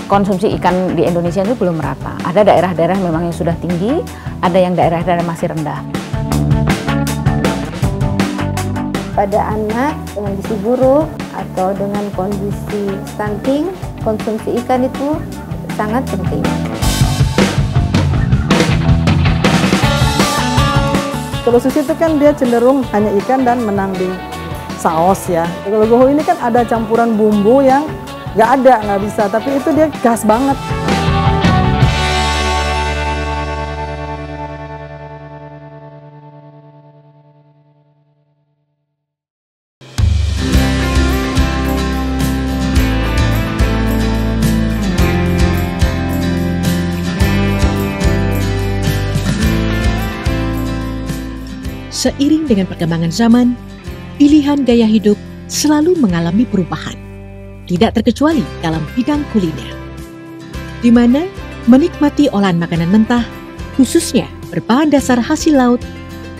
konsumsi ikan di Indonesia itu belum merata. Ada daerah-daerah memang yang sudah tinggi, ada yang daerah-daerah masih rendah. Pada anak dengan gizi buruk atau dengan kondisi stunting, konsumsi ikan itu sangat penting. Kalau sushi itu kan dia cenderung hanya ikan dan menanding saus ya. Kalau gohu ini kan ada campuran bumbu yang nggak bisa, tapi itu dia gas banget. Seiring dengan perkembangan zaman, pilihan gaya hidup selalu mengalami perubahan. Tidak terkecuali dalam bidang kuliner, di mana menikmati olahan makanan mentah, khususnya berbahan dasar hasil laut,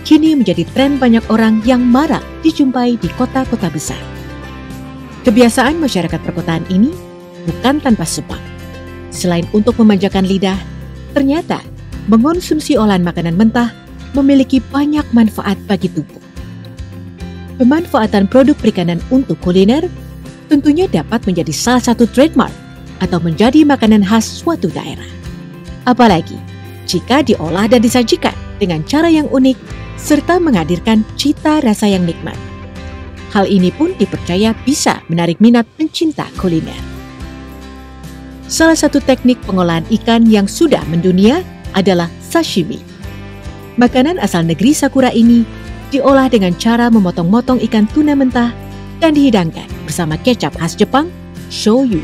kini menjadi tren banyak orang yang marak dijumpai di kota-kota besar. Kebiasaan masyarakat perkotaan ini bukan tanpa sebab. Selain untuk memanjakan lidah, ternyata mengonsumsi olahan makanan mentah memiliki banyak manfaat bagi tubuh. Pemanfaatan produk perikanan untuk kuliner tentunya dapat menjadi salah satu trademark atau menjadi makanan khas suatu daerah. Apalagi jika diolah dan disajikan dengan cara yang unik serta menghadirkan cita rasa yang nikmat. Hal ini pun dipercaya bisa menarik minat pencinta kuliner. Salah satu teknik pengolahan ikan yang sudah mendunia adalah sashimi. Makanan asal negeri Sakura ini diolah dengan cara memotong-motong ikan tuna mentah dan dihidangkan bersama kecap khas Jepang, shoyu.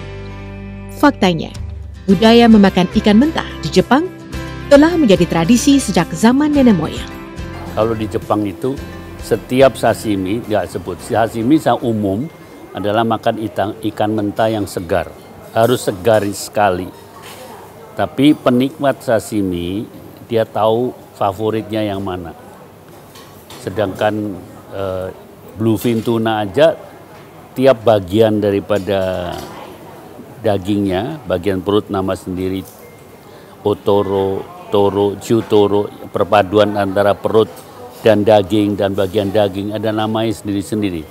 Faktanya, budaya memakan ikan mentah di Jepang telah menjadi tradisi sejak zaman nenek moyang. Kalau di Jepang itu setiap sashimi, sashimi secara umum adalah makan ikan mentah yang segar. Harus segar sekali. Tapi penikmat sashimi, dia tahu favoritnya yang mana. Sedangkan bluefin tuna aja, tiap bagian daripada dagingnya, bagian perut nama sendiri, otoro, toro, chutoro, perpaduan antara perut dan daging dan bagian daging ada namanya sendiri-sendiri.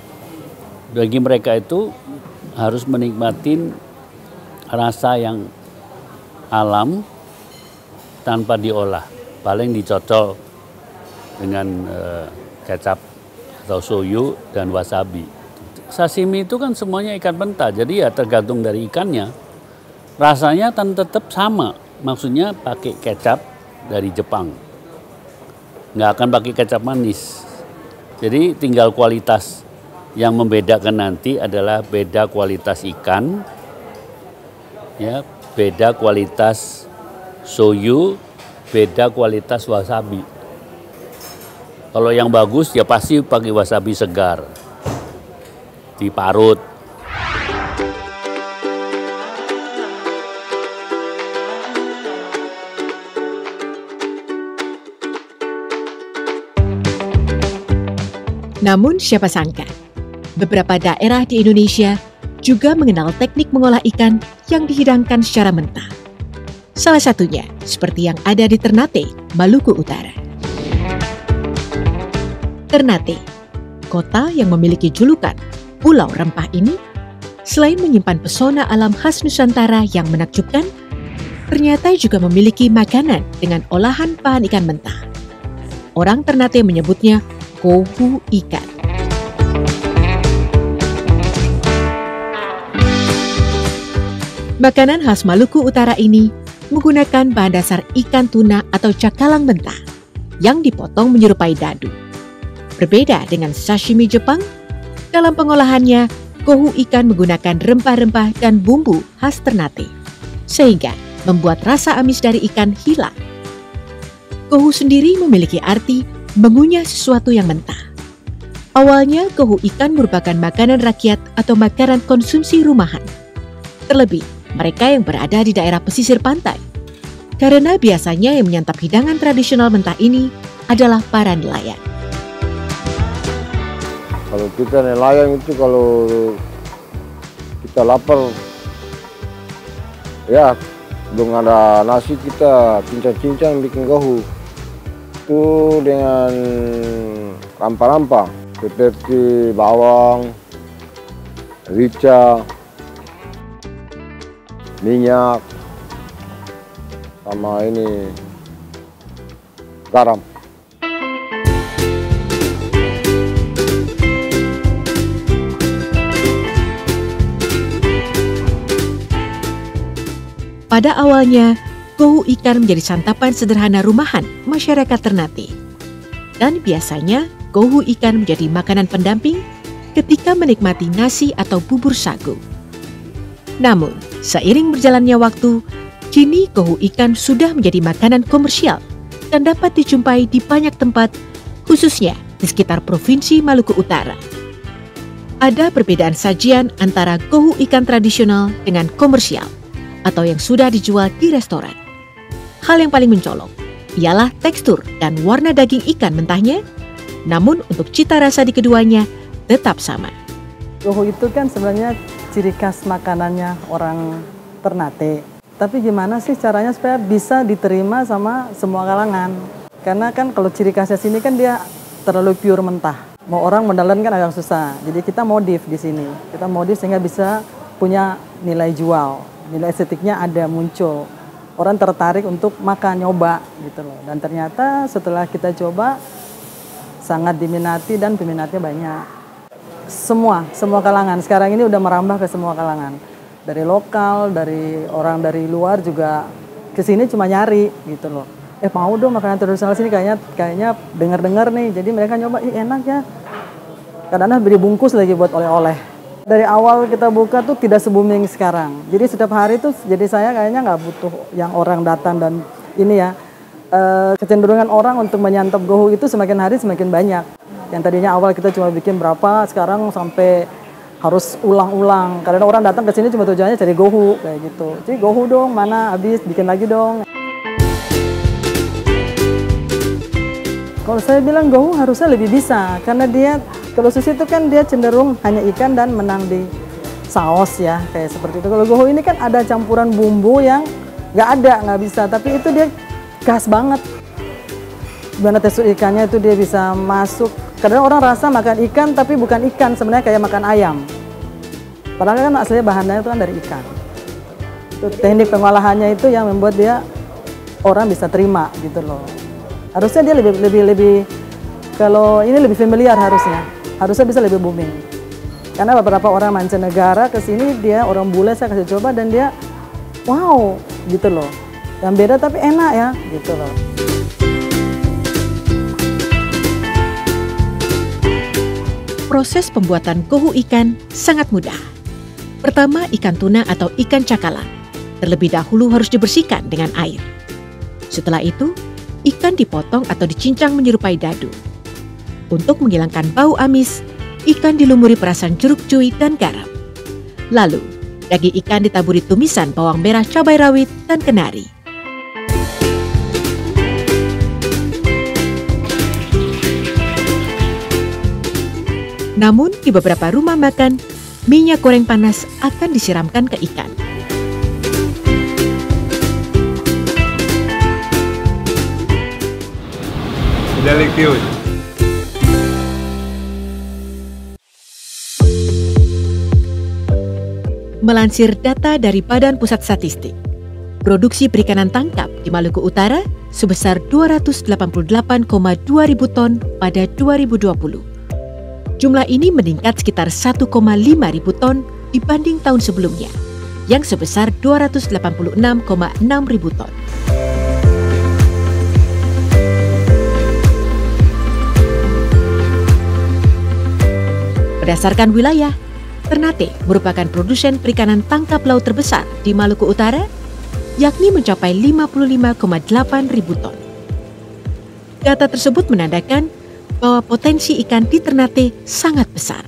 Bagi mereka itu harus menikmatin rasa yang alam tanpa diolah, paling dicocol dengan kecap atau shoyu dan wasabi. Sashimi itu kan semuanya ikan mentah, jadi ya tergantung dari ikannya. Rasanya tetap sama, maksudnya pakai kecap dari Jepang. Nggak akan pakai kecap manis. Jadi tinggal kualitas yang membedakan nanti adalah beda kualitas ikan, ya, beda kualitas shoyu, beda kualitas wasabi. Kalau yang bagus ya pasti pakai wasabi segar. Diparut. Namun siapa sangka, beberapa daerah di Indonesia juga mengenal teknik mengolah ikan yang dihidangkan secara mentah. Salah satunya seperti yang ada di Ternate, Maluku Utara. Ternate, kota yang memiliki julukan Pulau Rempah ini, selain menyimpan pesona alam khas Nusantara yang menakjubkan, ternyata juga memiliki makanan dengan olahan bahan ikan mentah. Orang Ternate menyebutnya gohu ikan. Makanan khas Maluku Utara ini menggunakan bahan dasar ikan tuna atau cakalang mentah yang dipotong menyerupai dadu. Berbeda dengan sashimi Jepang, dalam pengolahannya, gohu ikan menggunakan rempah-rempah dan bumbu khas Ternate, sehingga membuat rasa amis dari ikan hilang. Gohu sendiri memiliki arti mengunyah sesuatu yang mentah. Awalnya, gohu ikan merupakan makanan rakyat atau makanan konsumsi rumahan. Terlebih, mereka yang berada di daerah pesisir pantai. Karena biasanya yang menyantap hidangan tradisional mentah ini adalah para nelayan. Kalau kita nelayan itu kalau kita lapar Ya, belum ada nasi kita cincang-cincang bikin gohu. Itu dengan rempah-rempah seperti bawang, rica, minyak, sama ini garam. Pada awalnya, gohu ikan menjadi santapan sederhana rumahan masyarakat Ternate. Dan biasanya, gohu ikan menjadi makanan pendamping ketika menikmati nasi atau bubur sagu. Namun, seiring berjalannya waktu, kini gohu ikan sudah menjadi makanan komersial dan dapat dijumpai di banyak tempat, khususnya di sekitar Provinsi Maluku Utara. Ada perbedaan sajian antara gohu ikan tradisional dengan komersial, atau yang sudah dijual di restoran. Hal yang paling mencolok ialah tekstur dan warna daging ikan mentahnya, namun untuk cita rasa di keduanya tetap sama. Gohu itu kan sebenarnya ciri khas makanannya orang Ternate. Tapi gimana sih caranya supaya bisa diterima sama semua kalangan? Karena kan kalau ciri khasnya sini kan dia terlalu pure mentah. Mau orang modelan kan agak susah. Jadi kita modif di sini. Kita modif sehingga bisa punya nilai jual. Nilai estetiknya ada muncul, orang tertarik untuk makan, nyoba gitu loh. Dan ternyata setelah kita coba sangat diminati dan peminatnya banyak. Semua kalangan sekarang ini udah merambah ke semua kalangan. Dari lokal, dari orang dari luar juga ke sini cuma nyari gitu loh. Mau dong makanan tradisional sini kayaknya dengar-dengar nih. Jadi mereka nyoba, enak ya. Kadang-kadang beri bungkus lagi buat oleh-oleh. Dari awal kita buka tuh tidak se-booming sekarang. Jadi setiap hari tuh jadi saya kayaknya nggak butuh yang orang datang dan ini ya. Kecenderungan orang untuk menyantap gohu itu semakin hari semakin banyak. Yang tadinya awal kita cuma bikin berapa, sekarang sampai harus ulang-ulang. Karena orang datang ke sini cuma tujuannya cari gohu kayak gitu. Jadi gohu dong, mana habis, bikin lagi dong. Kalau saya bilang gohu harusnya lebih bisa, karena dia kalau sushi itu kan dia cenderung hanya ikan dan menang di saus ya, kayak seperti itu. Kalau gohu ini kan ada campuran bumbu yang nggak bisa, tapi itu dia khas banget. Gimana tekstur ikannya itu dia bisa masuk. Kadang orang rasa makan ikan tapi bukan ikan, sebenarnya kayak makan ayam. Padahal kan aslinya bahannya itu kan dari ikan. Itu teknik pengolahannya itu yang membuat dia orang bisa terima gitu loh. Harusnya dia lebih kalau ini lebih familiar harusnya bisa lebih booming. Karena beberapa orang mancanegara ke sini dia orang bule saya kasih coba dan dia wow gitu loh. Yang beda tapi enak ya gitu loh. Proses pembuatan gohu ikan sangat mudah. Pertama, ikan tuna atau ikan cakalang terlebih dahulu harus dibersihkan dengan air. Setelah itu, ikan dipotong atau dicincang menyerupai dadu. Untuk menghilangkan bau amis, ikan dilumuri perasan jeruk cuy dan garam. Lalu, daging ikan ditaburi tumisan bawang merah, cabai rawit, dan kenari. Namun, di beberapa rumah makan, minyak goreng panas akan disiramkan ke ikan. Delicate. Melansir data dari Badan Pusat Statistik, produksi perikanan tangkap di Maluku Utara sebesar 288,2 ribu ton pada 2020. Jumlah ini meningkat sekitar 1,5 ribu ton dibanding tahun sebelumnya, yang sebesar 286,6 ribu ton. Berdasarkan wilayah, Ternate merupakan produsen perikanan tangkap laut terbesar di Maluku Utara, yakni mencapai 55,8 ribu ton. Data tersebut menandakan bahwa potensi ikan di Ternate sangat besar,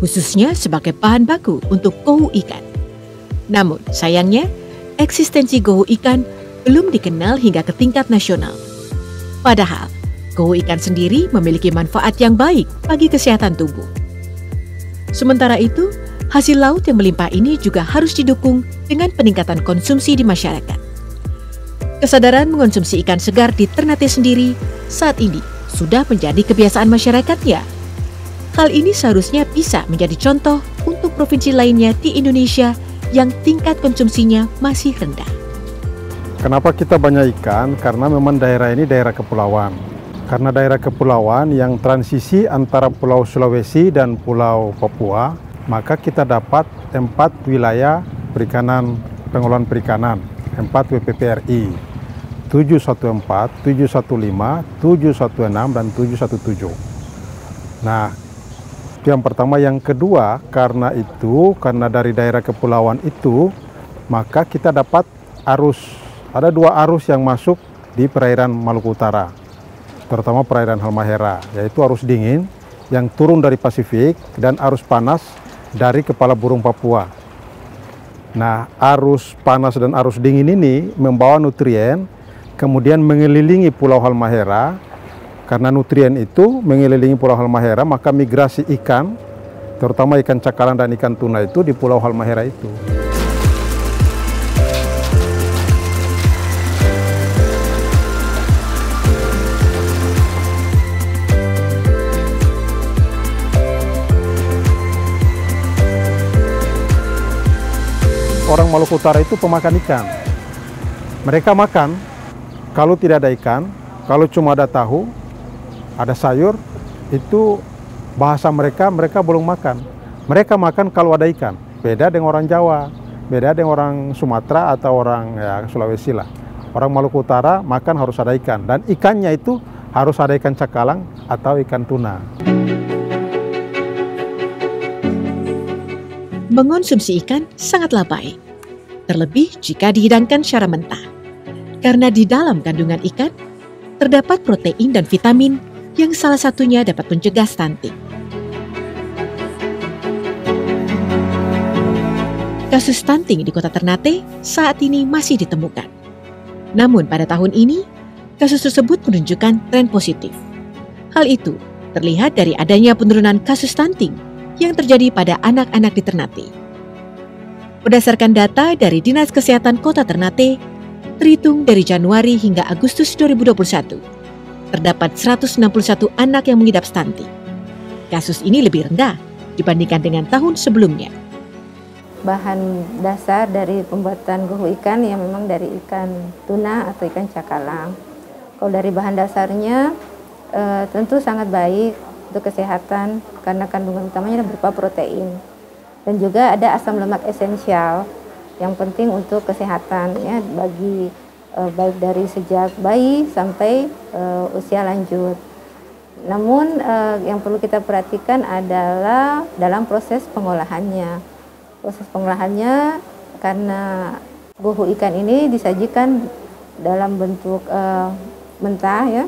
khususnya sebagai bahan baku untuk gohu ikan. Namun, sayangnya, eksistensi gohu ikan belum dikenal hingga ke tingkat nasional. Padahal, gohu ikan sendiri memiliki manfaat yang baik bagi kesehatan tubuh. Sementara itu, Hasil laut yang melimpah ini juga harus didukung dengan peningkatan konsumsi di masyarakat. Kesadaran mengonsumsi ikan segar di Ternate sendiri saat ini sudah menjadi kebiasaan masyarakatnya. Hal ini seharusnya bisa menjadi contoh untuk provinsi lainnya di Indonesia yang tingkat konsumsinya masih rendah. Kenapa kita banyak ikan? Karena memang daerah ini daerah kepulauan. Karena daerah kepulauan yang transisi antara Pulau Sulawesi dan Pulau Papua, maka kita dapat 4 wilayah perikanan, pengelolaan perikanan, 4 WPPRI, 714, 715, 716, dan 717. Nah, itu yang pertama. Yang kedua, karena dari daerah kepulauan itu, maka kita dapat ada 2 arus yang masuk di perairan Maluku Utara, terutama perairan Halmahera, yaitu arus dingin yang turun dari Pasifik dan arus panas dari kepala burung Papua. Nah, arus panas dan arus dingin ini membawa nutrien, kemudian mengelilingi Pulau Halmahera. Karena nutrien itu mengelilingi Pulau Halmahera, maka migrasi ikan, terutama ikan cakalang dan ikan tuna itu di Pulau Halmahera itu. Orang Maluku Utara itu pemakan ikan. Mereka makan, kalau tidak ada ikan, kalau cuma ada tahu, ada sayur, itu bahasa mereka belum makan. Mereka makan kalau ada ikan. Beda dengan orang Jawa, beda dengan orang Sumatera atau orang Sulawesi lah. Orang Maluku Utara makan harus ada ikan. Dan ikannya itu harus ada ikan cakalang atau ikan tuna. Mengonsumsi ikan sangatlah baik, terlebih jika dihidangkan secara mentah. Karena di dalam kandungan ikan, terdapat protein dan vitamin yang salah satunya dapat mencegah stunting. Kasus stunting di Kota Ternate saat ini masih ditemukan. Namun pada tahun ini, kasus tersebut menunjukkan tren positif. Hal itu terlihat dari adanya penurunan kasus stunting yang terjadi pada anak-anak di Ternate. Berdasarkan data dari Dinas Kesehatan Kota Ternate, terhitung dari Januari hingga Agustus 2021, terdapat 161 anak yang mengidap stunting. Kasus ini lebih rendah dibandingkan dengan tahun sebelumnya. Bahan dasar dari pembuatan gohu ikan yang memang dari ikan tuna atau ikan cakalang. Kalau dari bahan dasarnya tentu sangat baik untuk kesehatan karena kandungan utamanya berupa protein dan juga ada asam lemak esensial yang penting untuk kesehatan ya bagi baik dari sejak bayi sampai usia lanjut. Namun yang perlu kita perhatikan adalah dalam proses pengolahannya. Proses pengolahannya karena gohu ikan ini disajikan dalam bentuk mentah ya.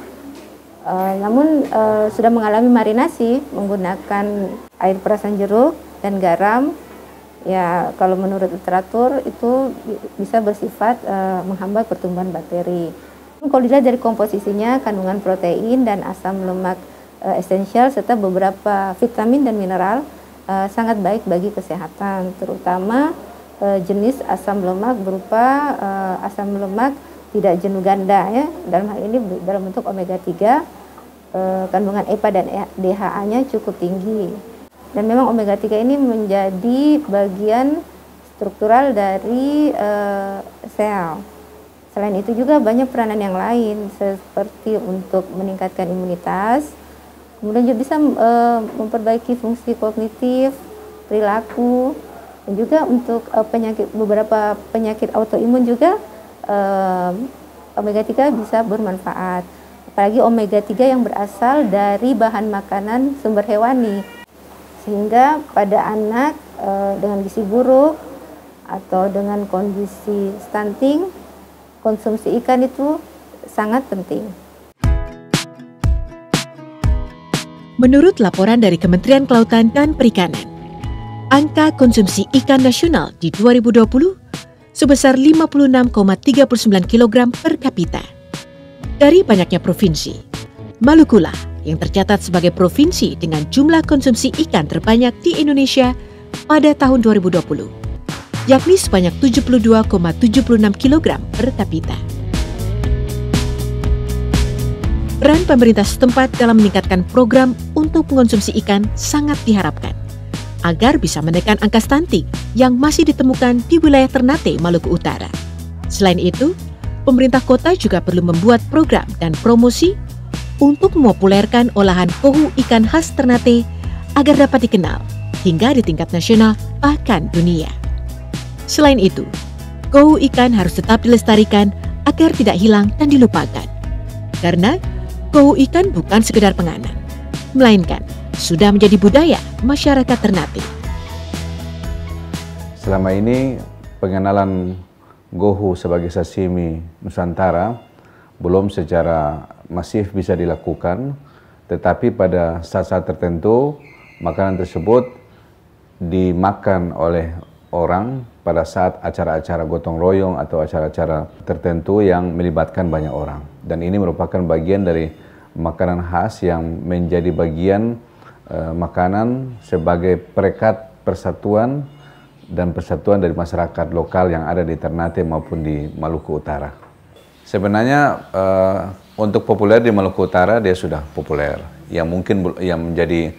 Namun sudah mengalami marinasi menggunakan air perasan jeruk dan garam. Ya, kalau menurut literatur itu bisa bersifat menghambat pertumbuhan bakteri. Kalau dilihat dari komposisinya, kandungan protein dan asam lemak esensial serta beberapa vitamin dan mineral sangat baik bagi kesehatan, terutama jenis asam lemak berupa asam lemak tidak jenuh ganda ya, dalam hal ini dalam bentuk omega 3, kandungan EPA dan DHA-nya cukup tinggi. Dan memang omega 3 ini menjadi bagian struktural dari sel. Selain itu juga banyak peranan yang lain seperti untuk meningkatkan imunitas, kemudian juga bisa memperbaiki fungsi kognitif, perilaku, dan juga untuk beberapa penyakit autoimun juga omega 3 bisa bermanfaat. Apalagi omega 3 yang berasal dari bahan makanan sumber hewani. Sehingga pada anak dengan gizi buruk atau dengan kondisi stunting, konsumsi ikan itu sangat penting. Menurut laporan dari Kementerian Kelautan dan Perikanan, angka konsumsi ikan nasional di 2020 sebesar 56,39 kg per kapita. Dari banyaknya provinsi, Malukulah yang tercatat sebagai provinsi dengan jumlah konsumsi ikan terbanyak di Indonesia pada tahun 2020, yakni sebanyak 72,76 kg per kapita. Peran pemerintah setempat dalam meningkatkan program untuk mengonsumsi ikan sangat diharapkan agar bisa menekan angka stunting yang masih ditemukan di wilayah Ternate, Maluku Utara. Selain itu, pemerintah kota juga perlu membuat program dan promosi untuk mempopulerkan olahan kohu ikan khas Ternate agar dapat dikenal hingga di tingkat nasional bahkan dunia. Selain itu, kohu ikan harus tetap dilestarikan agar tidak hilang dan dilupakan. Karena kohu ikan bukan sekedar penganan, melainkan sudah menjadi budaya masyarakat Ternate. Selama ini pengenalan gohu sebagai sashimi Nusantara belum secara masif bisa dilakukan, tetapi pada saat-saat tertentu makanan tersebut dimakan oleh orang pada saat acara-acara gotong royong atau acara-acara tertentu yang melibatkan banyak orang. Dan ini merupakan bagian dari makanan khas yang menjadi bagian makanan sebagai perekat persatuan dan persatuan dari masyarakat lokal yang ada di Ternate maupun di Maluku Utara. Sebenarnya untuk populer di Maluku Utara dia sudah populer. Yang mungkin yang menjadi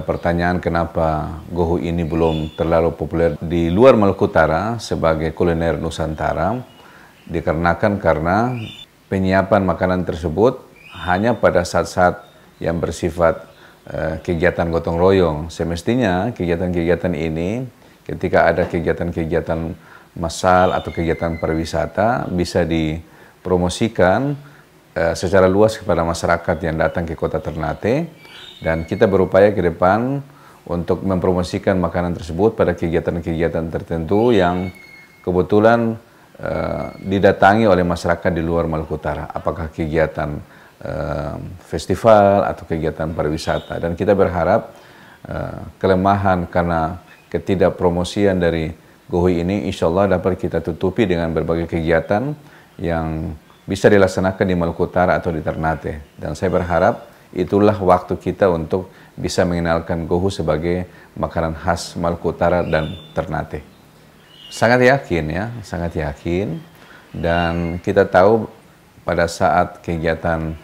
pertanyaan kenapa gohu ini belum terlalu populer di luar Maluku Utara sebagai kuliner Nusantara, dikarenakan karena penyiapan makanan tersebut hanya pada saat-saat yang bersifat kegiatan gotong royong. Semestinya kegiatan-kegiatan ini ketika ada kegiatan-kegiatan massal atau kegiatan pariwisata bisa dipromosikan secara luas kepada masyarakat yang datang ke kota Ternate, dan kita berupaya ke depan untuk mempromosikan makanan tersebut pada kegiatan-kegiatan tertentu yang kebetulan didatangi oleh masyarakat di luar Maluku Utara, apakah kegiatan festival atau kegiatan pariwisata. Dan kita berharap kelemahan karena ketidakpromosian dari gohu ini insya Allah dapat kita tutupi dengan berbagai kegiatan yang bisa dilaksanakan di Maluku Utara atau di Ternate. Dan saya berharap itulah waktu kita untuk bisa mengenalkan gohu sebagai makanan khas Maluku Utara dan Ternate. Sangat yakin ya, sangat yakin. Dan kita tahu pada saat kegiatan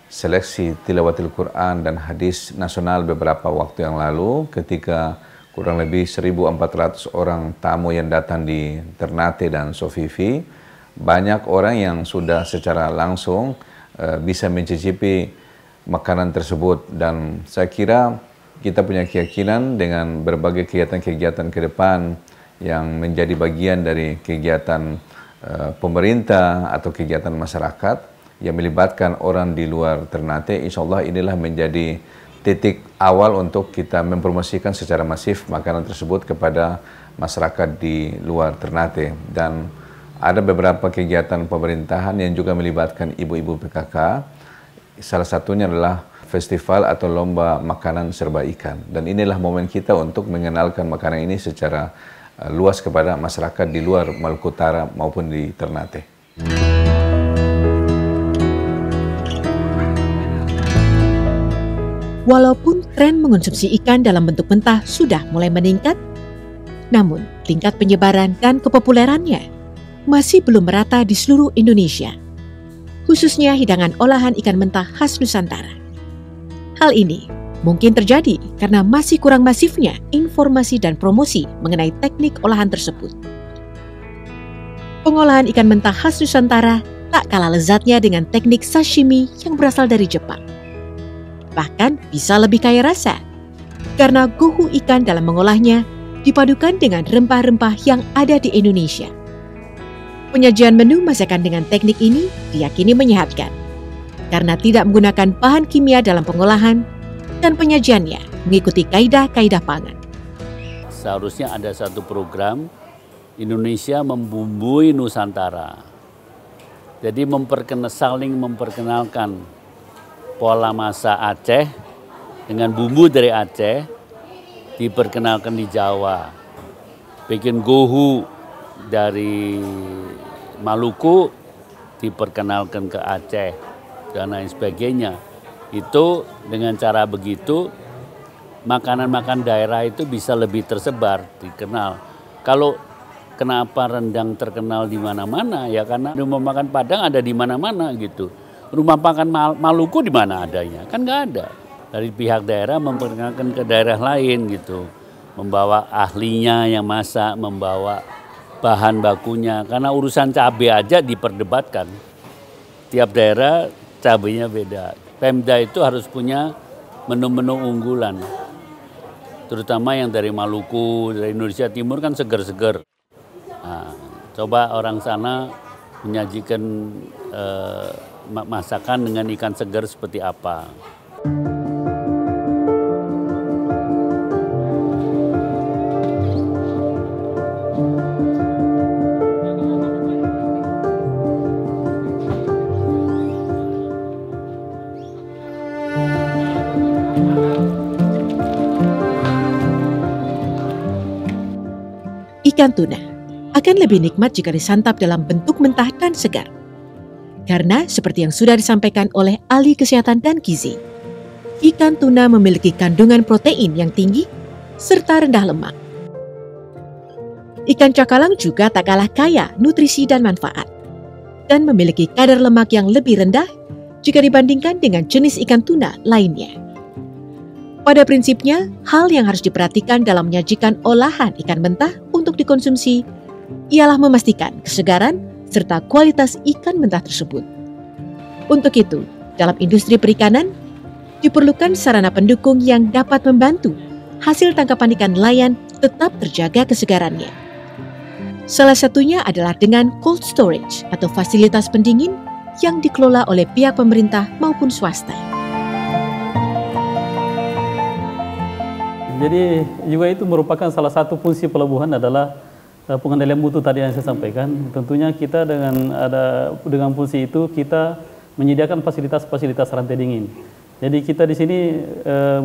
seleksi tilawatil Quran dan hadis nasional beberapa waktu yang lalu, ketika kurang lebih 1.400 orang tamu yang datang di Ternate dan Sofifi, banyak orang yang sudah secara langsung bisa mencicipi makanan tersebut. Dan saya kira kita punya keyakinan dengan berbagai kegiatan-kegiatan ke depan yang menjadi bagian dari kegiatan pemerintah atau kegiatan masyarakat yang melibatkan orang di luar Ternate, insya Allah inilah menjadi titik awal untuk kita mempromosikan secara masif makanan tersebut kepada masyarakat di luar Ternate. Dan ada beberapa kegiatan pemerintahan yang juga melibatkan ibu-ibu PKK. Salah satunya adalah festival atau lomba makanan serba ikan. Dan inilah momen kita untuk mengenalkan makanan ini secara luas kepada masyarakat di luar Maluku Utara maupun di Ternate. Walaupun tren mengonsumsi ikan dalam bentuk mentah sudah mulai meningkat, namun tingkat penyebaran dan kepopulerannya masih belum merata di seluruh Indonesia, khususnya hidangan olahan ikan mentah khas Nusantara. Hal ini mungkin terjadi karena masih kurang masifnya informasi dan promosi mengenai teknik olahan tersebut. Pengolahan ikan mentah khas Nusantara tak kalah lezatnya dengan teknik sashimi yang berasal dari Jepang. Bahkan bisa lebih kaya rasa, karena gohu ikan dalam mengolahnya dipadukan dengan rempah-rempah yang ada di Indonesia. Penyajian menu masakan dengan teknik ini diyakini menyehatkan, karena tidak menggunakan bahan kimia dalam pengolahan dan penyajiannya mengikuti kaidah-kaidah pangan. Seharusnya ada satu program Indonesia membumbui Nusantara. Jadi saling memperkenalkan pola masak Aceh dengan bumbu dari Aceh diperkenalkan di Jawa. Bikin gohu dari Maluku diperkenalkan ke Aceh dan lain sebagainya. Itu dengan cara begitu makanan-makanan daerah itu bisa lebih tersebar, dikenal. Kalau kenapa rendang terkenal di mana-mana, ya karena rumah makan Padang ada di mana-mana gitu. Rumah makan Maluku di mana adanya? Kan nggak ada. Dari pihak daerah memperkenalkan ke daerah lain gitu. Membawa ahlinya yang masak, membawa bahan bakunya. Karena urusan cabai aja diperdebatkan. Tiap daerah cabainya beda. Pemda itu harus punya menu-menu unggulan. Terutama yang dari Maluku, dari Indonesia Timur kan seger-seger. Nah, coba orang sana menyajikan masakan dengan ikan segar seperti apa. Ikan tuna akan lebih nikmat jika disantap dalam bentuk mentah dan segar. Karena seperti yang sudah disampaikan oleh ahli kesehatan dan gizi, ikan tuna memiliki kandungan protein yang tinggi serta rendah lemak. Ikan cakalang juga tak kalah kaya nutrisi dan manfaat, dan memiliki kadar lemak yang lebih rendah jika dibandingkan dengan jenis ikan tuna lainnya. Pada prinsipnya, hal yang harus diperhatikan dalam menyajikan olahan ikan mentah untuk dikonsumsi ialah memastikan kesegaran serta kualitas ikan mentah tersebut. Untuk itu, dalam industri perikanan, diperlukan sarana pendukung yang dapat membantu hasil tangkapan ikan nelayan tetap terjaga kesegarannya. Salah satunya adalah dengan cold storage atau fasilitas pendingin yang dikelola oleh pihak pemerintah maupun swasta. Jadi juga itu merupakan salah satu fungsi pelabuhan adalah pengendalian mutu tadi yang saya sampaikan. Tentunya kita dengan fungsi itu kita menyediakan fasilitas-fasilitas rantai dingin. Jadi kita di sini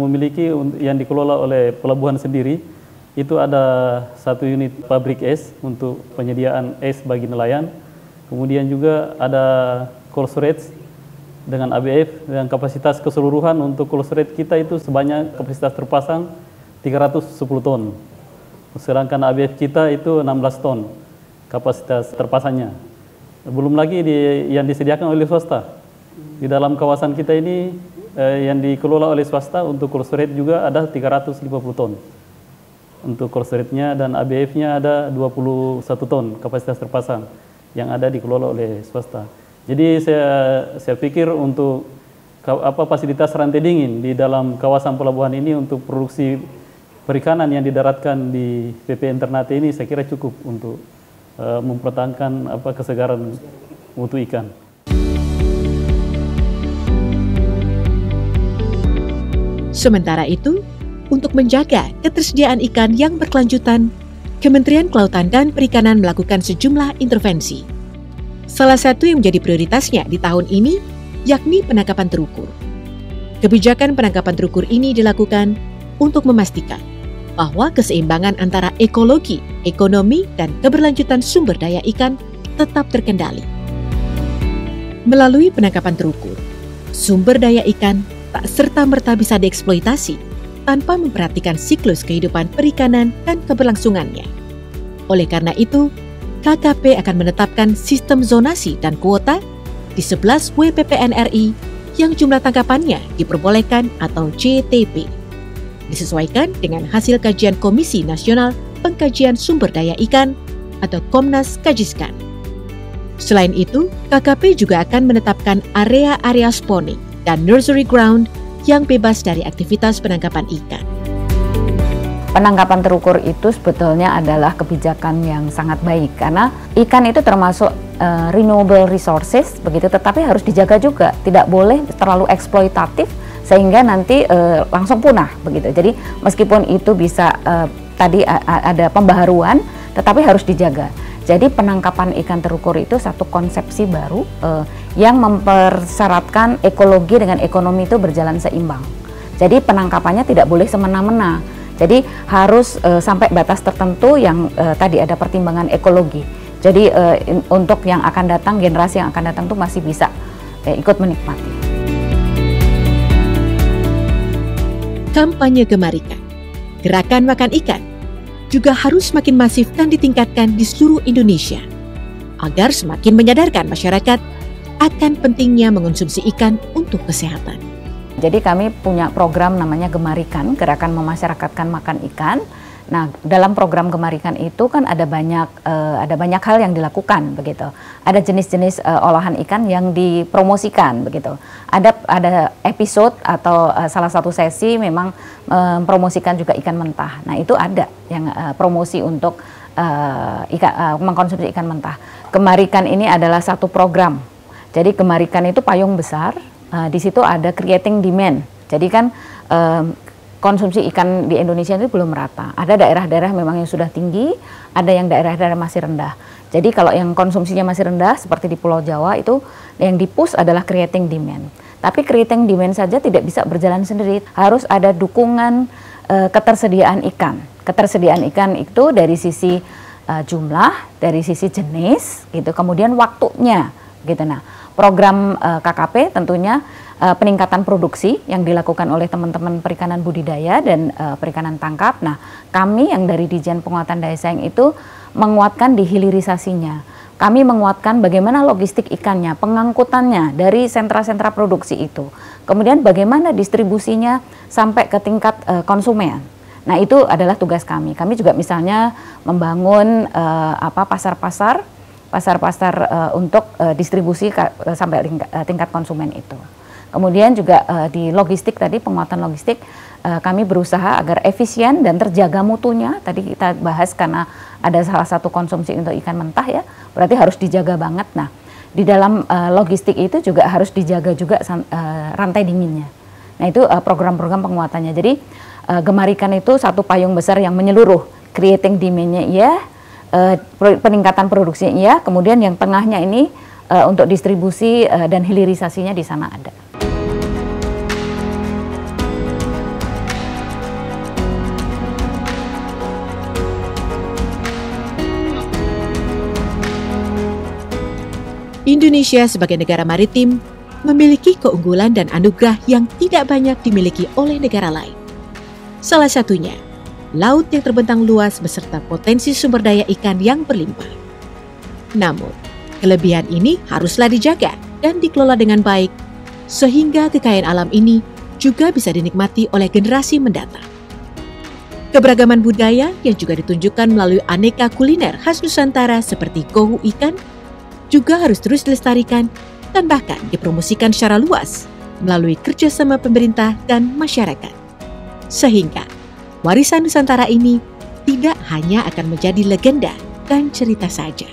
memiliki yang dikelola oleh pelabuhan sendiri. Itu ada satu unit pabrik es untuk penyediaan es bagi nelayan. Kemudian juga ada cold storage dengan ABF dengan kapasitas keseluruhan untuk cold storage kita itu sebanyak kapasitas terpasang 310 ton. Sedangkan ABF kita itu 16 ton kapasitas terpasangnya. Belum lagi yang disediakan oleh swasta. Di dalam kawasan kita ini yang dikelola oleh swasta untuk cold storage juga ada 350 ton. Untuk cold storage-nya dan ABF-nya ada 21 ton kapasitas terpasang yang ada dikelola oleh swasta. Jadi saya pikir untuk fasilitas rantai dingin di dalam kawasan pelabuhan ini untuk produksi perikanan yang didaratkan di PPN Ternate ini saya kira cukup untuk mempertahankan kesegaran mutu ikan. Sementara itu, untuk menjaga ketersediaan ikan yang berkelanjutan, Kementerian Kelautan dan Perikanan melakukan sejumlah intervensi. Salah satu yang menjadi prioritasnya di tahun ini yakni penangkapan terukur. Kebijakan penangkapan terukur ini dilakukan untuk memastikan bahwa keseimbangan antara ekologi, ekonomi, dan keberlanjutan sumber daya ikan tetap terkendali. Melalui penangkapan terukur, sumber daya ikan tak serta-merta bisa dieksploitasi tanpa memperhatikan siklus kehidupan perikanan dan keberlangsungannya. Oleh karena itu, KKP akan menetapkan sistem zonasi dan kuota di 11 WPPN RI yang jumlah tangkapannya diperbolehkan atau JTP. Disesuaikan dengan hasil kajian Komisi Nasional Pengkajian Sumber Daya Ikan atau Komnas Kajiskan. Selain itu, KKP juga akan menetapkan area-area spawning dan nursery ground yang bebas dari aktivitas penangkapan ikan. Penangkapan terukur itu sebetulnya adalah kebijakan yang sangat baik karena ikan itu termasuk renewable resources begitu, tetapi harus dijaga juga, tidak boleh terlalu eksploitatif sehingga nanti langsung punah begitu. Jadi meskipun itu bisa tadi ada pembaharuan, tetapi harus dijaga. Jadi penangkapan ikan terukur itu satu konsepsi baru yang mempersyaratkan ekologi dengan ekonomi itu berjalan seimbang. Jadi penangkapannya tidak boleh semena-mena. Jadi harus sampai batas tertentu yang tadi ada pertimbangan ekologi. Jadi untuk yang akan datang, generasi yang akan datang itu masih bisa ikut menikmati. kampanye Gemar Ikan, gerakan makan ikan, juga harus makin masif dan ditingkatkan di seluruh Indonesia agar semakin menyadarkan masyarakat akan pentingnya mengonsumsi ikan untuk kesehatan. Jadi kami punya program namanya Gemar Ikan, gerakan memasyarakatkan makan ikan. Nah, dalam program Gemar Ikan itu kan ada banyak hal yang dilakukan begitu. Ada jenis-jenis olahan ikan yang dipromosikan begitu. Ada episode atau salah satu sesi memang mempromosikan juga ikan mentah. Nah, itu ada yang promosi untuk mengkonsumsi ikan mentah. Gemar Ikan ini adalah satu program. Jadi Gemar Ikan itu payung besar. Di situ ada creating demand. Jadi kan konsumsi ikan di Indonesia itu belum merata. Ada daerah-daerah memang yang sudah tinggi, ada yang daerah-daerah masih rendah. Jadi kalau yang konsumsinya masih rendah seperti di Pulau Jawa itu yang di-push adalah creating demand. Tapi creating demand saja tidak bisa berjalan sendiri. Harus ada dukungan ketersediaan ikan. Ketersediaan ikan itu dari sisi jumlah, dari sisi jenis, gitu. Kemudian waktunya, gitu. Nah, program KKP tentunya peningkatan produksi yang dilakukan oleh teman-teman perikanan budidaya dan perikanan tangkap. Nah, kami yang dari Dijen Penguatan Daya Saing itu menguatkan di hilirisasinya. Kami menguatkan bagaimana logistik ikannya, pengangkutannya dari sentra-sentra produksi itu. Kemudian bagaimana distribusinya sampai ke tingkat konsumen. Nah, itu adalah tugas kami. Kami juga misalnya membangun pasar-pasar untuk distribusi sampai tingkat konsumen itu. Kemudian juga di logistik tadi, penguatan logistik, kami berusaha agar efisien dan terjaga mutunya. Tadi kita bahas karena ada salah satu konsumsi untuk ikan mentah ya, berarti harus dijaga banget. Nah, di dalam logistik itu juga harus dijaga juga rantai dinginnya. Nah, itu program-program penguatannya. Jadi Gemar Ikan itu satu payung besar yang menyeluruh, creating demand-nya iya, peningkatan produksinya iya, kemudian yang tengahnya ini untuk distribusi dan hilirisasinya di sana ada. Indonesia sebagai negara maritim memiliki keunggulan dan anugerah yang tidak banyak dimiliki oleh negara lain. Salah satunya, laut yang terbentang luas beserta potensi sumber daya ikan yang berlimpah. Namun, kelebihan ini haruslah dijaga dan dikelola dengan baik, sehingga kekayaan alam ini juga bisa dinikmati oleh generasi mendatang. Keberagaman budaya yang juga ditunjukkan melalui aneka kuliner khas Nusantara seperti gohu ikan, juga harus terus dilestarikan dan bahkan dipromosikan secara luas melalui kerjasama pemerintah dan masyarakat. Sehingga warisan Nusantara ini tidak hanya akan menjadi legenda dan cerita saja.